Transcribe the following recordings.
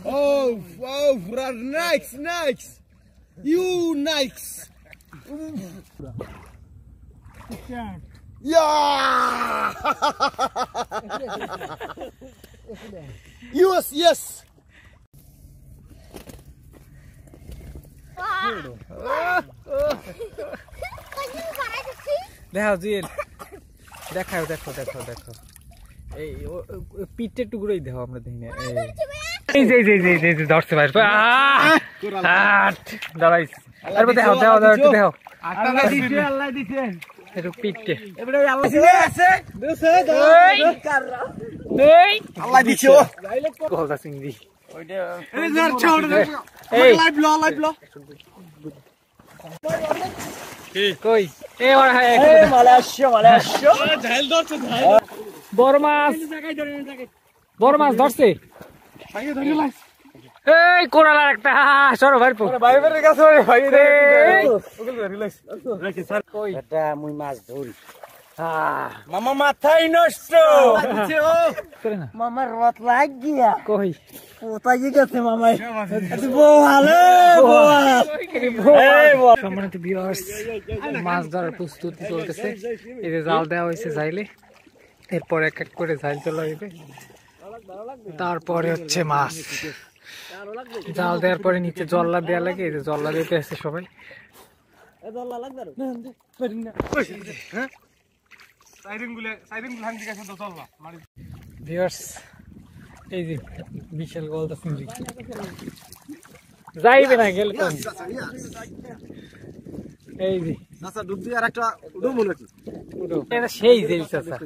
Oh, oh, nice, nice. You nice. Yeah. Yes, yes. দেখো জুয়েল দেখাও দেখো দেখো দেখো এই পিঠের টুকরোই দেখো আমরা দেখি না এই যে ধরছে ভাই দাঁড়াই আরে দেখো দেখো একটু দেখো আল্লাহ দিছে একটু পিঠে আল্লাহ দিছে গলদা চিংড়ি কই বড় মাছ ধরছে এই কোরালার একটা সরো ভাই মুই মাছ ধরি মামা মাথায় নষ্ট মামার রথ লাগ গিয়া কই কোথায় গেছে মামাই সম্মানিত ভিউয়ার্স মাছ ধরার প্রস্তুতি চলতেছে এই যে জাল দেওয়া হয়েছে জাইলে এরপর এক এক করে জাল তোলা হইবে তারপরে হচ্ছে মাছ জাল দেওয়ার পরে নিচে জল্লা দেওয়া লাগে এই যে জল্লা দিতে আছে সবাই ভিউয়ার্স এই যে বিশাল গলদা চিংড়ি যাইবে না গেলে তো এই যে আচ্ছা ডুব দিয়ে আরেকটা ডুব হলো কি এটা সেই যে চাচা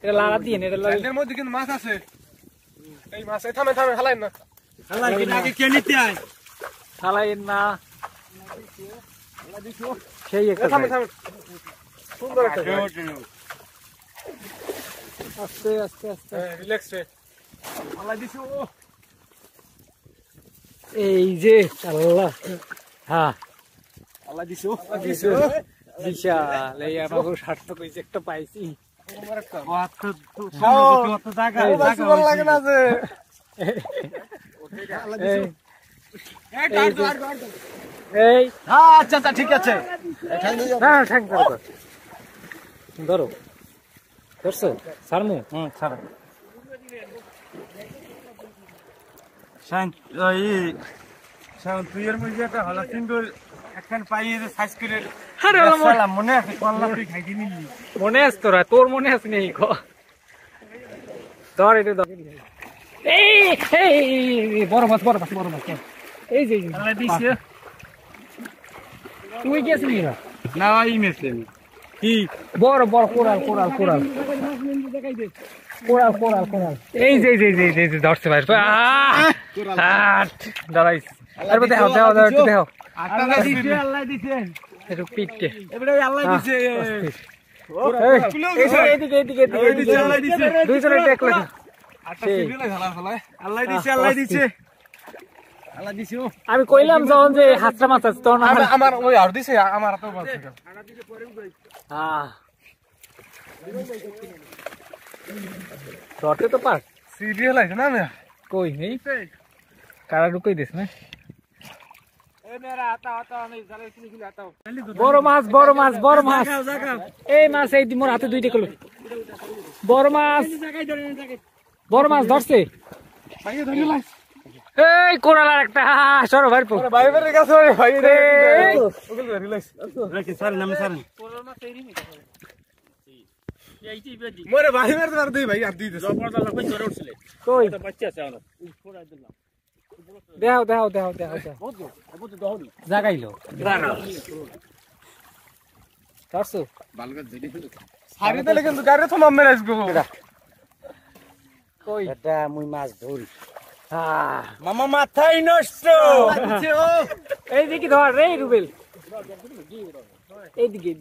এটা লাগা দিয়ে এটা লাগা এর মধ্যে কিন্তু মাছ আছে এই মাছ থামে হালাই না হালাই আগে কে নিতে আয় হালাই না সেই একটা থামে সুন্দর একটা আস্তে আস্তে আস্তে রিল্যাক্স রে আল্লাহ দিছে ও এই যে আল্লাহ হ্যাঁ আল্লাহ দিছে বিশাল এই আমাকে সার্থক হয়েছে একটা পাইছি লাগে না যে এই আচ্ছা আচ্ছা ঠিক আছে ধরো ধরছো সারমু ছাড়ো তুই এর মধ্যে একটা হলা সিঙ্গল একখান পাইয়ে যে সাইজ করে মনে আছে কল্লা তুই খাইতে নিলি মনে আছে তোরা তোর মনে আছে নেই ধর এটা ধর এই বড় মাছ এই যে তুই গেছিলি না এই মেসে কি বড় কোরাল এই যে ধরছে ভাই দাঁড়াই আরে দেখো একটু দেখো আল্লাহ দিছে একটু পিঠে আল্লাহ দিছে দুইজনে দেখলে আমি কইলাম যখন যে হাতটা মাছ আছে তখন আমার ওই আর দিছে আমার হাতে মাছ ছিল ধরতে তো পার সিরিয়াল আছে না কই নেই কারা ঢুকাই দিস না বড় মাছ এই মাছ এই মোর হাতে দুইটা কলো বড় মাছ ধরছে এই কোরালার একটা সরো ভাই বাইবেলের কাছে ভাই রিল্যাক্স মোরে বাইবের মার দেই ভাই আর দিই দে কই দেও জাগাইলো ধরছো সারি দিলে কিন্তু গাড়ি তো নামে আসবো কই এটা মুই মাছ ধরি মামা মাথায় নষ্ট এইদিকে ধর রে রুবেল এইদিকে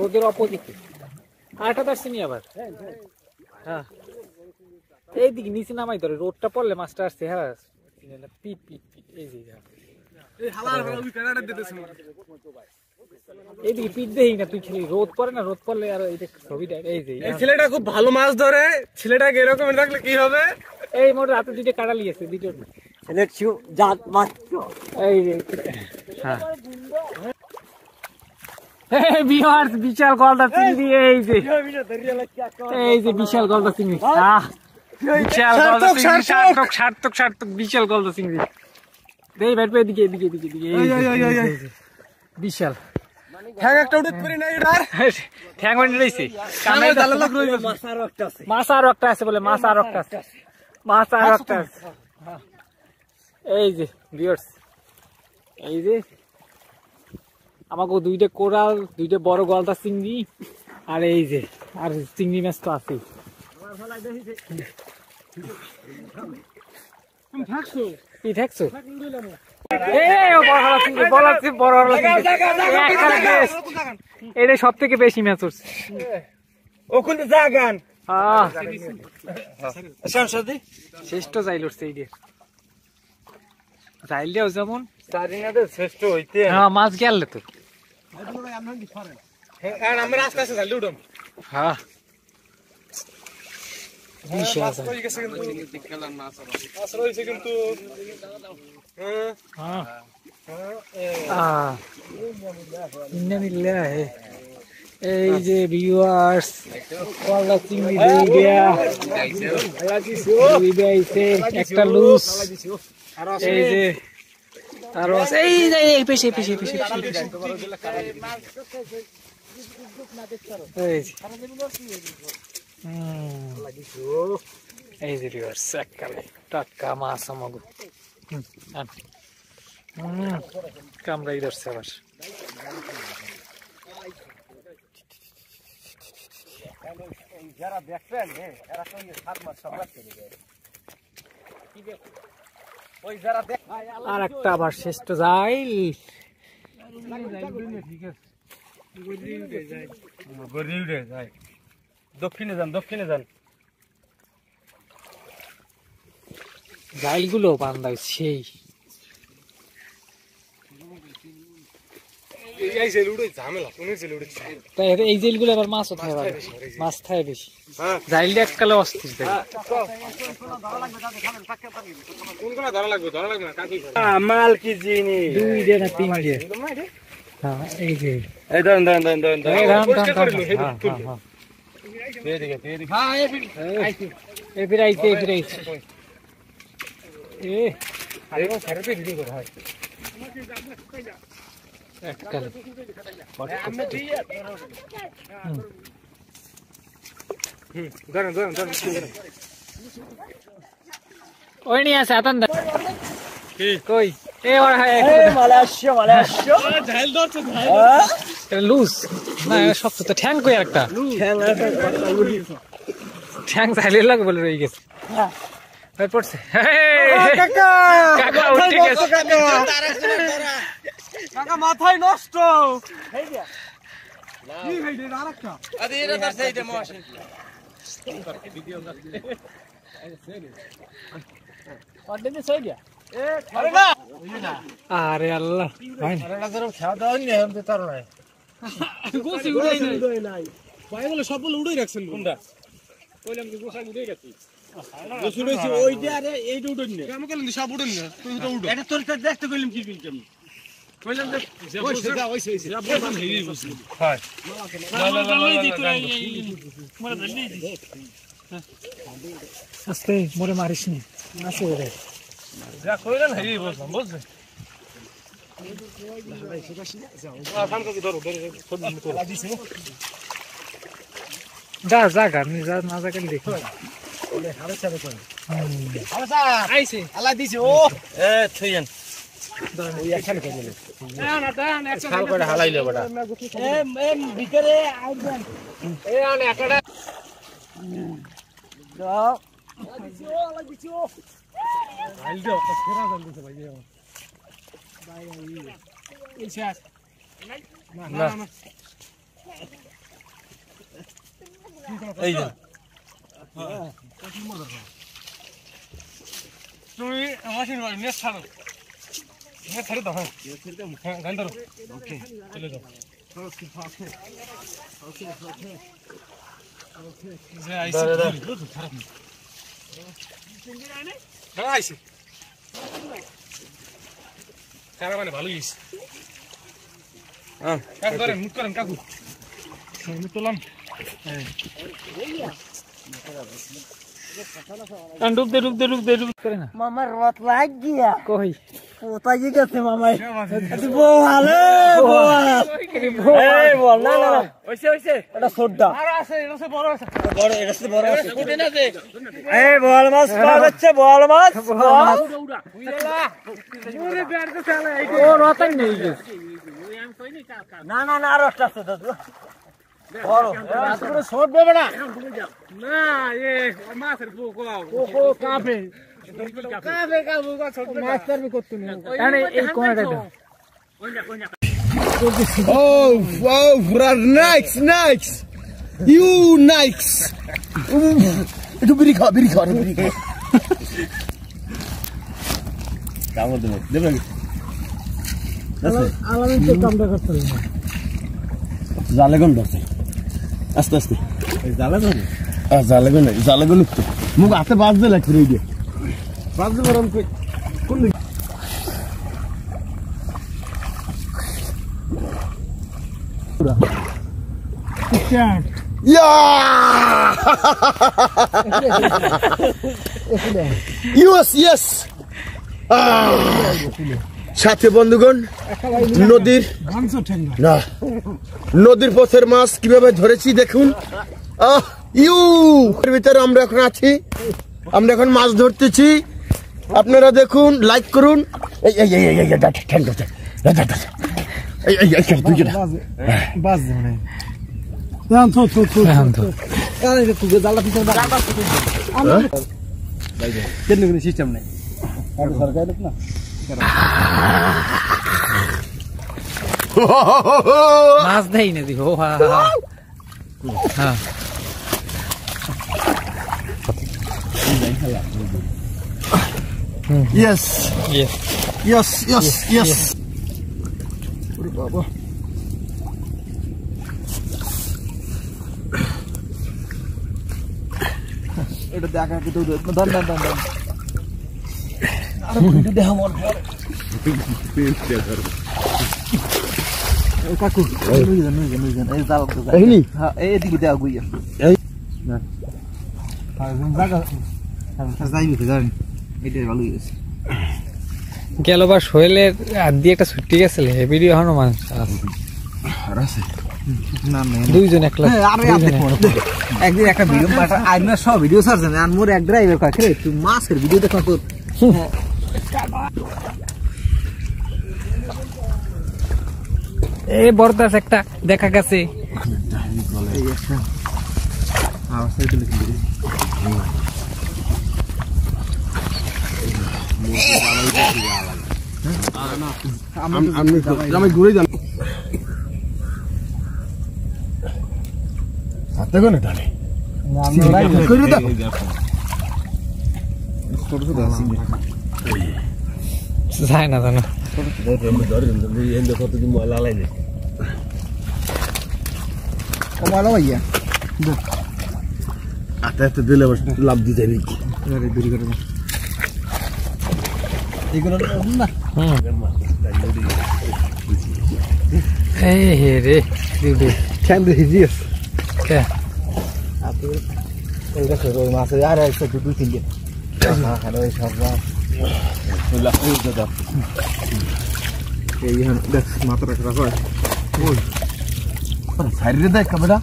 ওদের অপোজিটে আরেকটা ধরছি নি আবার হ্যাঁ এইদিকে নিচে নামাই ধরে রোডটা পড়লে মাছটা আসছে হ্যাঁ পিট এই যে এই হালার ওই কানাডা দিতেছে এইদিকে পিঠ দেই না তুই খেলি রোদ পড়ে না রোদ পড়লে আর এইটা ছবিটা এই যে এই ছেলেটা খুব ভালো মাছ ধরে ছেলেটাকে এরকম রাখলে কি হবে এই মোর রাতে দুইটা কাটা লিয়েছে দুইটা ছেলে জাত মাছ এই যে হ্যাঁ এই ভিউয়ার্স বিশাল গলদা চিংড়ি এই যে বিশাল গলদা চিংড়ি বিশাল গলদা চিংড়ি সার্থক বিশাল গলদা চিংড়ি দেই বাইরে পে এদিকে বিশাল ঠ্যাং একটা উঠে পড়ি না এটার ঠ্যাং মানে রইছে কামে দালা লাগ রইছে মাছ আর একটা আছে বলে মাছ আর একটা আছে এই যে ভিউয়ার্স এই যে আমাকে দুইটা কোরাল দুইটা বড় গলদা চিংড়ি আর এই যে আর চিংড়ি মাছ তো আছে কি থাকছো এটা সব থেকে বেশি ম্যাচ হচ্ছে শ্রেষ্ঠ জাইল উঠছে এই দিয়ে জাইল দিয়েও যেমন শ্রেষ্ঠ হইতে মাছ গেল তো আমরা আস্তে আস্তে ঝাল উঠম হ্যাঁ কিন্তু এই যে ভিউয়ার্স কলা চিংড়ি একটা লুজ এই যে আর এই পেশে এই যে ভিউয়ার্স এককালে টাটকা মাছ আমাগো কামড়াই ধরছে আবার যারা দেখবেন এরা তো 7 মাস সব রাখতে ওই যারা দেখ আর একটা আবার শ্রেষ্ঠ যাইল গরিউড়ে যায় দক্ষিণে যান জাইলগুলো বান্ধা সেই এই ছেলে উড়ে ঝামেলা কোন ছেলে উড়ে তাই এই জেলগুলো আবার মাছও থাকে মাছ থাকে বেশি জাইলটা এককালে অস্থির কোনগুলো ধরা লাগবে না কাকি মাল কি জিনিস 2 দিয়ে না 3 দিয়ে হ্যাঁ এই যে এই দান এই ফির আইছে এককালে ওই নিয়ে আছে আতন কই লুজ না শক্ত তো ঠ্যাং কই একটা ঠ্যাং চাইলে লাগে বলে রয়ে গেছে পড়ছে কাকা উঠে গেছে কাকা মাথায় নষ্ট আরে আল্লাহ সবগুলো উড়ে রাখছেন কোনটা সব উঠেন না দেখতে কইলাম কি কিনতাম কইলাম যে আস্তে মোরে মারিস নি আছে রে যা কইলেন হেই বললাম বুঝছেন যা যা গানি যা না যা কেন দেখো আইছে আল্লাহ দিছে ও এ থইয়েন ওই একখানে কই দিলে খাল করে হালাইলো বড়া এম ভিতরে আইবেন এ আনে একটা দাও আল্লাহ দিছে আইলো তো ফেরা যান দিছে ভাই এই শেষ না এই যে তুমি মেশিন বাড়ি নেট ছাড়ো হ্যাঁ ছেড়ে দাও হ্যাঁ গান ধরো ওকে চলে যাও যে আইসি খারাপ না আইসি খারাপ মানে ভালোই আইসি কাকু ধরেন মুখ করেন কাকু মুখ তোলাম ডুব দে করে না মামার রথ লাগ গিয়া কই কোথায় গেছে মামাই বউ ভালো এই বল না না ওইছে এটা ছোটটা আর আছে এটা বড় আছে বড় আছে কোথায় আছে এই বল মাছ পাওয়া যাচ্ছে বল মাছ ওরে ব্যাট তো চালা ও রতন নেই গেছে না আর একটা আছে দাদু বড় পুরো ছোট দেবে না না এ মাছের পোকো কাপে মাস্টার বি করতে নেই আরে এই কোণাটা Oh, nice. You nice. Itu beri kau. Kamu dulu. Dia lagi. আলামিন তো কামটা করতে না Zalagon dosa. Aste. Zalagon. Zalagon itu. Muka ate bazde lek free dia. Bazde baram pe. Kun Yes. সাথে বন্ধুগণ নদীর পথের মাছ কিভাবে ধরেছি দেখুন এর ভিতরে আমরা এখন আছি আমরা এখন মাছ ধরতেছি আপনারা দেখুন লাইক করুন সিস্টেম নাই সরকার না মাছ দেই না দিও হ্যাঁ Yes. Udah baba. এটা দেখা কিন্তু দান আরে ভিডিও দেখা মন পড়ে কাকু নুইজন এই জাল তো এইনি হ্যাঁ এই দিকে দেয়া গুইয়া এই না আর জায়গা যাইবি তো জানি এটা ভালো হইছে গেলবার শৈলের হাত দিয়ে একটা ছুটি গেছিল এই ভিডিও এখনো মানুষ আছে না দুইজন একলা আরে আপনি একদিন একটা ভিডিও পাঠা আইনা সব ভিডিও ছাড়ছেন আর মোর এক ড্রাইভার কয় রে তুই মাছের ভিডিও দেখো তো এই বরদাস একটা দেখা গেছে আমি ঘুরে যান হাতে কোনে টানে যায় না জানো কমালো ভাইয়া হাতে দিলে লাভ দিতে নাকি দেরি করে এগুলো না এই হে রে দিদি কেন দিছিস কে আপনি এই কাছে রই মাছ আর একটা দুটো তিনটে হ্যাঁ হ্যালো এই সব এই হন দেখ মাথা রাখা হয় ওই সাইডে দেখ ক্যামেরা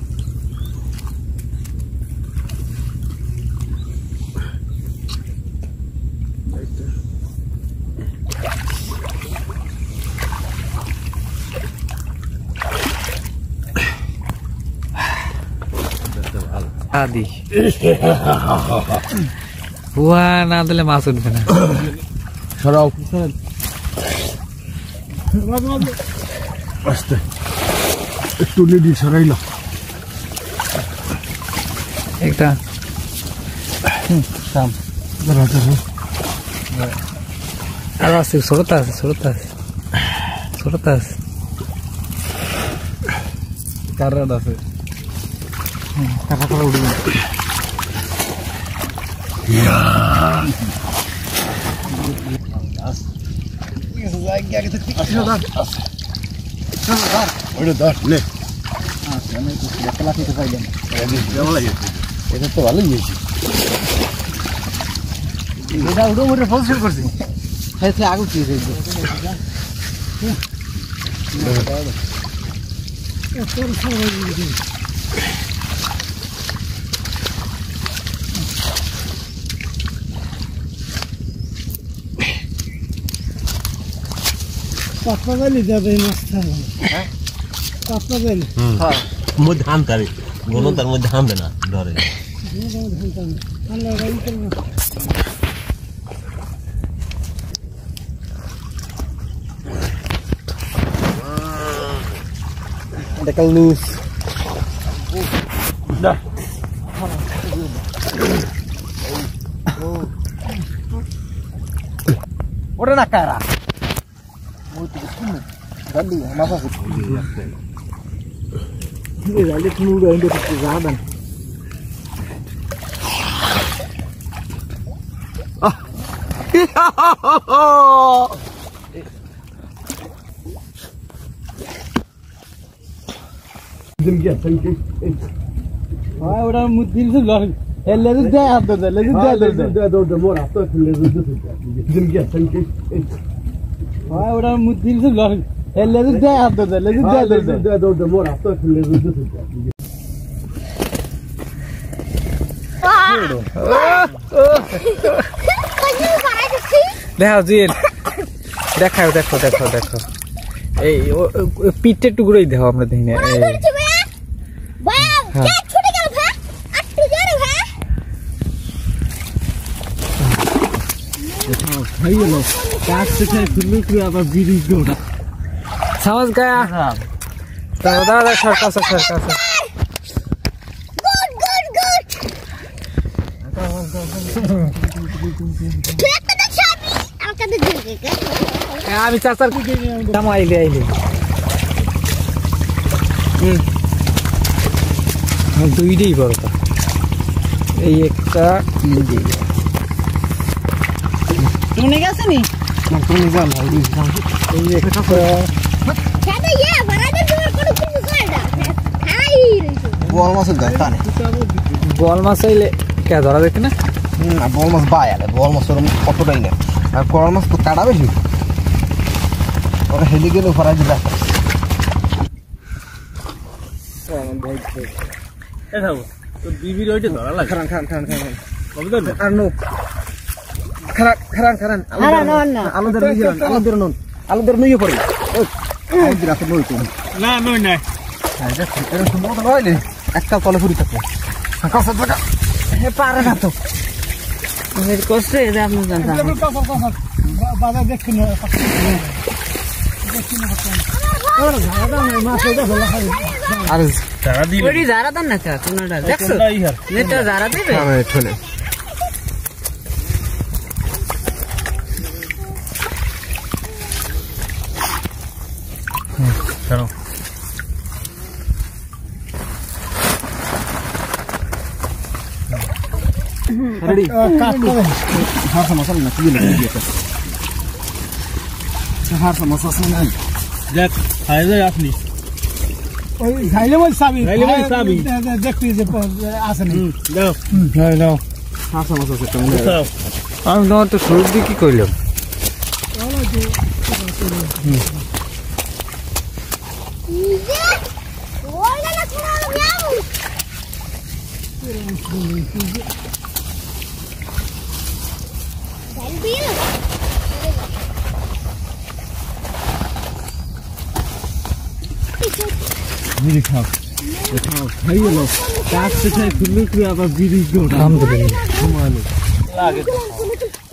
আদি হুয়া না দিলে মাছ উঠবে না সরাও আস্তে একটু নিডি সরাইল একটা সাম আর আরো আছে ছোটটা আছে কারেন্ট আছে টাকা করে উঠবে এটা তো ভালোই হয়েছে এটা উঠে উঠে ফসল করছি আগে কি মধ্যে হামতারে গণতার মধ্যে হামবে না ধরে এটা লুজ ওটা না কারা গাড়ি মাথা গাড়ি তুমি উড়ে যাবেন ওটা মুদিল লেজু দেয় হাত ধরতে লেজু দেয় মোর হাত লেজু ওটা মুদিল লেজু দেয় হাত ধরতে লেজু দেয় মোর হাত লেজু দেখো এই পিঠের টুকরোই দেখো আমরা দেখি না समझ गया दादा सरका আমি চাচার দাম আইলে দুইটাই বড় এই একটা তুমি গেছে নি তুমি যাও না এই একটা বল মাছ ধরতা না বল মাছ আইলে কে ধরা দেখে না না বল মাছ বাইরে বল মাছের কতটাই না আর কোরাল মাছ তো কাটা বেশি ওরা হেলি গেলে ফরাই দিলা তো বিবির ওইটা ধরা লাগে খান আর নো খারান আলুদের নইয়ে পড়ে আলুদের আছে নই তো না নই না এটা সম্ভবত নইলে একটা তলে ফুরি থাকে কাঁচা টাকা হে পারে না তো এর কষ্ট এর আপনি জানেন বাবা দেখুন আর যারা দিবে ওই যারা দেন না কা কোনটা দেখছো নেটা যারা দিবে আমি ঠলে চলো रेडी काट दो हार समोसा ना ये लग गया हार समोसा सुन দেখ খাই যায় আপনি ওই খাইলে বল সাবি সাবি দেখতে যে আছে নি দাও নাও हार समोसा से तुम আমি তোমার তো শুরুর দিকে কি কইলাম मेरे खाओ खाइए लो काट से खाए खुल्लू के आप बीड़ी को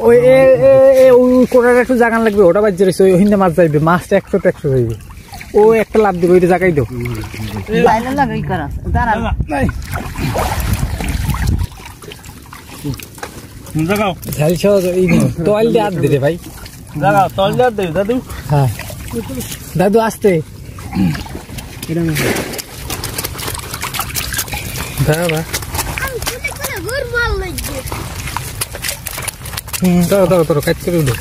ওই ওই কোটাটা একটু জাগান লাগবে ওটা বাজে রইছে ওই হিন্দে মাছ যাইবে মাছটা 100 হইবে ও একটা লাভ দিবে ওইটা জাগাই দাও বাইলা লাগাই করা দাঁড়া জাগাও ঝাল সহ এই তোয়াল দিয়ে হাত দে রে ভাই দাদা তল যা দে দাদু হ্যাঁ দাদু আসতে দাদা দাও তোর কাজ করে উঠো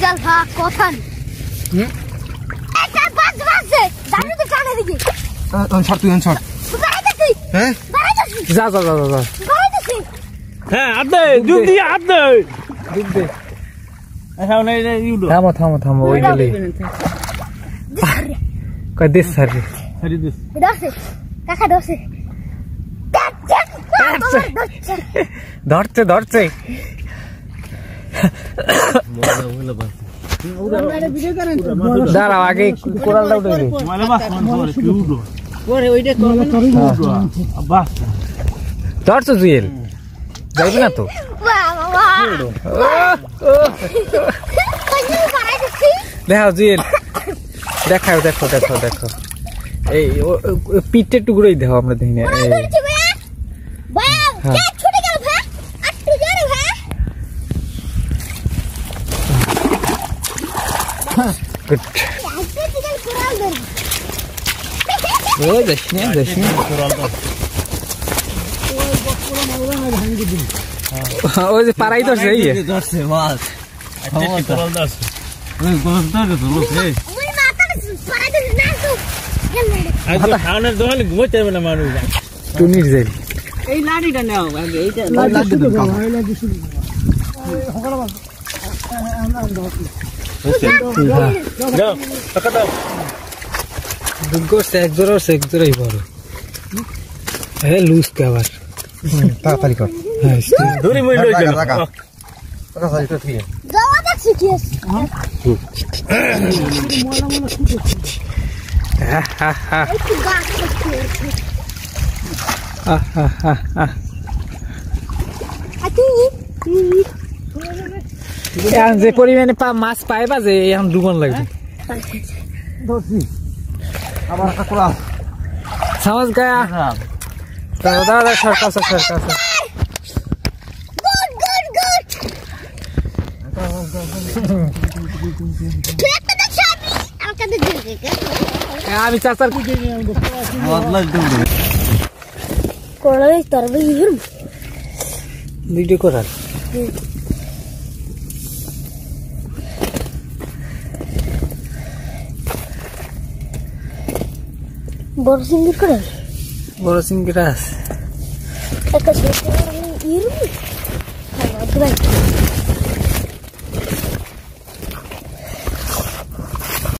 জাল খা কথা একটা বাস বাসে দাঁড়ি তো কানে দিকে ছাড় তুই ছাড় হ্যাঁ যা যা যা যা হ্যাঁ আদে দুধ দিয়ে আদে দুধ দে আচ্ছা না এটা ইউডো থামো ওই গেলে কয় দেশ সারি সারি দিস দছে কাকা দছে ধরছে দাঁড়াও আগে কোরালটা উঠে দে মানে বাস মানে ইউডো পরে ওইটা করবেন বাস ধরছো জুয়েল যাইবে না তো দেখাও জুয়েল দেখো এই পিঠের টুকরোই দেখো আমরা দেখি না ওই যে পাড়াই ধরছে ধরছে মাছ খাওয়ানোর দোকানে ঘুমাইতে হবে না মানুষ টুনির জেল এই লাড়িটা নাও আগে এইটা এক জোড়াই বড় হ্যাঁ লুজ কে আবার তাড়াতাড়ি কর দূরে মই লই গেল যে পরিমাণে মাছ পাইবা যে এখন ডুবন লাগবে সমাজ গায়া দাদা সরকার আমি চাচার ভিডিও করার বড় সিঙ্গির করে বড় সিংহ গাছ একটা ছোট ইরু